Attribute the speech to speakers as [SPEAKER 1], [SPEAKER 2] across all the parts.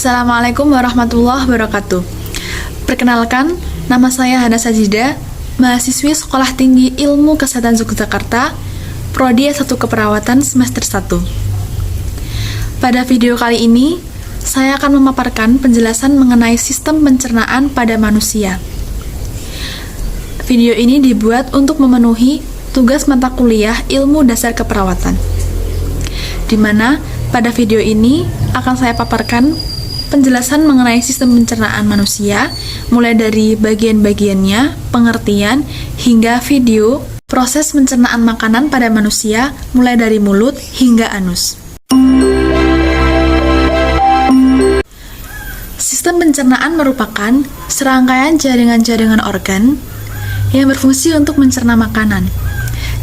[SPEAKER 1] Assalamualaikum warahmatullahi wabarakatuh. Perkenalkan, nama saya Hana Sajida, mahasiswi Sekolah Tinggi Ilmu Kesehatan Yogyakarta, Prodi S1 Keperawatan semester 1. Pada video kali ini, saya akan memaparkan penjelasan mengenai sistem pencernaan pada manusia. Video ini dibuat untuk memenuhi tugas mata kuliah Ilmu Dasar Keperawatan, di mana pada video ini akan saya paparkan penjelasan mengenai sistem pencernaan manusia, mulai dari bagian-bagiannya, pengertian, hingga video proses pencernaan makanan pada manusia, mulai dari mulut hingga anus. Sistem pencernaan merupakan serangkaian jaringan-jaringan organ yang berfungsi untuk mencerna makanan,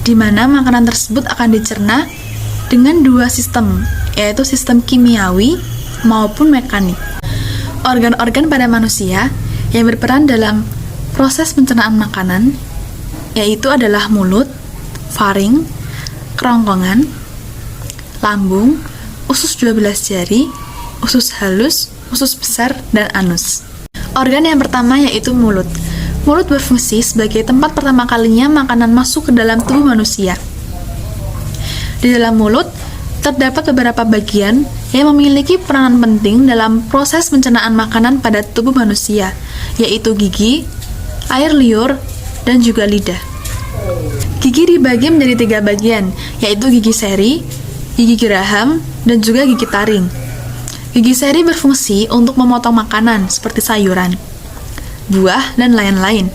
[SPEAKER 1] di mana makanan tersebut akan dicerna dengan dua sistem, yaitu sistem kimiawi maupun mekanik. Organ-organ pada manusia yang berperan dalam proses pencernaan makanan yaitu adalah mulut, faring, kerongkongan, lambung, usus 12 jari, usus halus, usus besar, dan anus. Organ yang pertama yaitu mulut. Mulut berfungsi sebagai tempat pertama kalinya makanan masuk ke dalam tubuh manusia. Di dalam mulut terdapat beberapa bagian yang memiliki peranan penting dalam proses pencernaan makanan pada tubuh manusia, yaitu gigi, air liur, dan juga lidah. Gigi dibagi menjadi 3 bagian, yaitu gigi seri, gigi geraham, dan juga gigi taring. Gigi seri berfungsi untuk memotong makanan seperti sayuran, buah, dan lain-lain.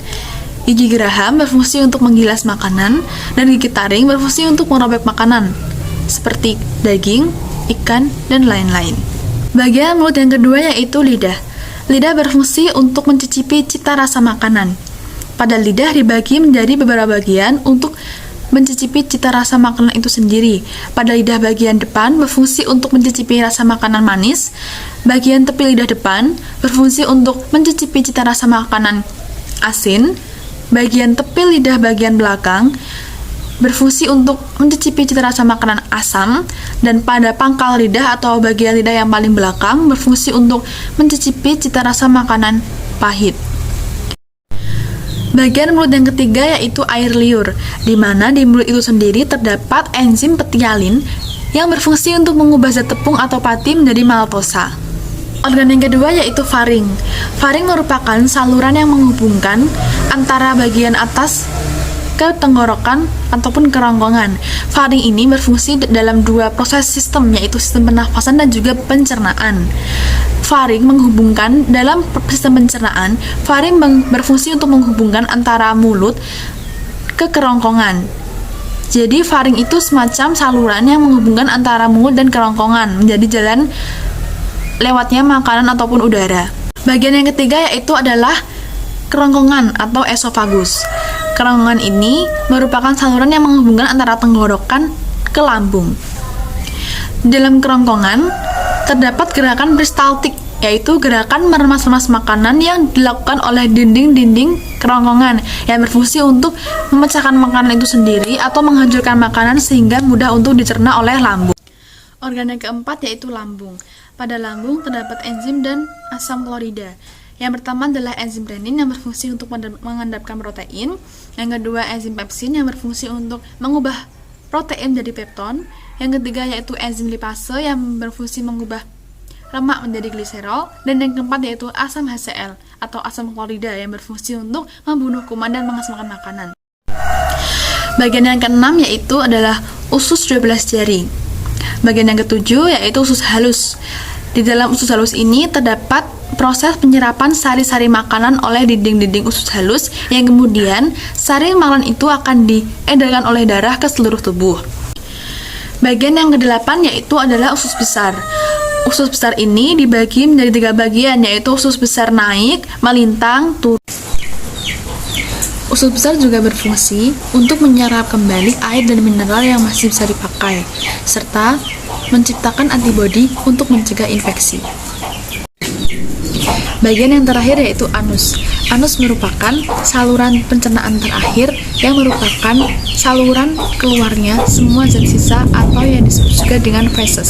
[SPEAKER 1] Gigi geraham berfungsi untuk menggilas makanan, dan gigi taring berfungsi untuk merobek makanan seperti daging, ikan, dan lain-lain. Bagian mulut yang kedua yaitu lidah. Lidah berfungsi untuk mencicipi cita rasa makanan. Pada lidah dibagi menjadi beberapa bagian untuk mencicipi cita rasa makanan itu sendiri. Pada lidah bagian depan berfungsi untuk mencicipi rasa makanan manis. Bagian tepi lidah depan berfungsi untuk mencicipi cita rasa makanan asin. Bagian tepi lidah bagian belakang berfungsi untuk mencicipi cita rasa makanan asam, dan pada pangkal lidah atau bagian lidah yang paling belakang berfungsi untuk mencicipi cita rasa makanan pahit. Bagian mulut yang ketiga yaitu air liur, di mana di mulut itu sendiri terdapat enzim petialin yang berfungsi untuk mengubah zat tepung atau pati menjadi maltosa. Organ yang kedua yaitu faring. Faring merupakan saluran yang menghubungkan antara bagian atas ke tenggorokan ataupun kerongkongan. Faring ini berfungsi dalam 2 proses sistem, yaitu sistem pernafasan dan juga pencernaan. Faring menghubungkan dalam sistem pencernaan, faring berfungsi untuk menghubungkan antara mulut ke kerongkongan. Jadi faring itu semacam saluran yang menghubungkan antara mulut dan kerongkongan menjadi jalan lewatnya makanan ataupun udara. Bagian yang ketiga yaitu adalah kerongkongan atau esofagus. Kerongkongan ini merupakan saluran yang menghubungkan antara tenggorokan ke lambung. Di dalam kerongkongan terdapat gerakan peristaltik, yaitu gerakan meremas-remas makanan yang dilakukan oleh dinding-dinding kerongkongan yang berfungsi untuk memecahkan makanan itu sendiri atau menghancurkan makanan sehingga mudah untuk dicerna oleh lambung. Organ yang keempat yaitu lambung. Pada lambung terdapat enzim dan asam klorida. Yang pertama adalah enzim renin yang berfungsi untuk mengendapkan protein. Yang kedua enzim pepsin yang berfungsi untuk mengubah protein menjadi pepton. Yang ketiga yaitu enzim lipase yang berfungsi mengubah lemak menjadi gliserol. Dan yang keempat yaitu asam HCl atau asam klorida yang berfungsi untuk membunuh kuman dan menghasilkan makanan. Bagian yang keenam yaitu adalah usus 12 jari. Bagian yang ketujuh yaitu usus halus. Di dalam usus halus ini terdapat proses penyerapan sari-sari makanan oleh dinding-dinding usus halus yang kemudian sari makanan itu akan diedarkan oleh darah ke seluruh tubuh. Bagian yang kedelapan yaitu adalah usus besar. Usus besar ini dibagi menjadi 3 bagian, yaitu usus besar naik, melintang, turun. Usus besar juga berfungsi untuk menyerap kembali air dan mineral yang masih bisa dipakai, serta menciptakan antibodi untuk mencegah infeksi. Bagian yang terakhir yaitu anus. Anus merupakan saluran pencernaan terakhir yang merupakan saluran keluarnya semua zat sisa atau yang disebut juga dengan feses.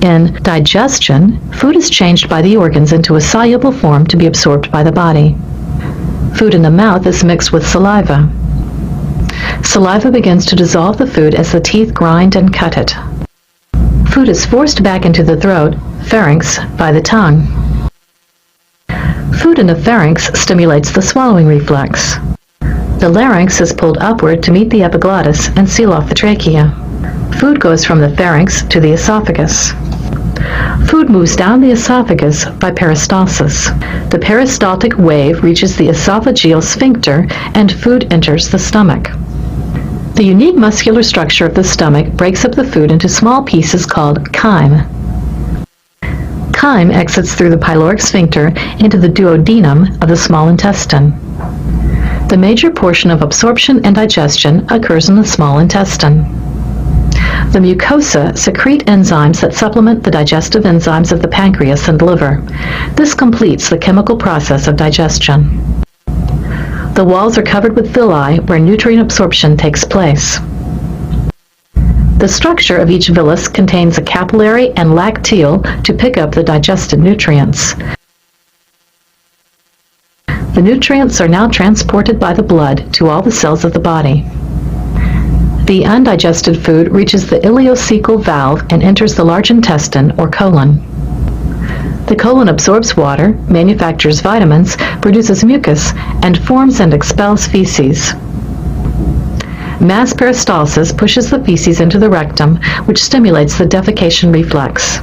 [SPEAKER 2] In digestion, food is changed by the organs into a soluble form to be absorbed by the body. Food in the mouth is mixed with saliva. Saliva begins to dissolve the food as the teeth grind and cut it. Food is forced back into the throat, pharynx, by the tongue. Food in the pharynx stimulates the swallowing reflex. The larynx is pulled upward to meet the epiglottis and seal off the trachea. Food goes from the pharynx to the esophagus. Food moves down the esophagus by peristalsis. The peristaltic wave reaches the esophageal sphincter and food enters the stomach. The unique muscular structure of the stomach breaks up the food into small pieces called chyme. Chyme exits through the pyloric sphincter into the duodenum of the small intestine. The major portion of absorption and digestion occurs in the small intestine. The mucosa secrete enzymes that supplement the digestive enzymes of the pancreas and liver. This completes the chemical process of digestion. The walls are covered with villi where nutrient absorption takes place. The structure of each villus contains a capillary and lacteal to pick up the digested nutrients. The nutrients are now transported by the blood to all the cells of the body. The undigested food reaches the ileocecal valve and enters the large intestine or colon. The colon absorbs water, manufactures vitamins, produces mucus, and forms and expels feces. Mass peristalsis pushes the feces into the rectum, which stimulates the defecation reflex.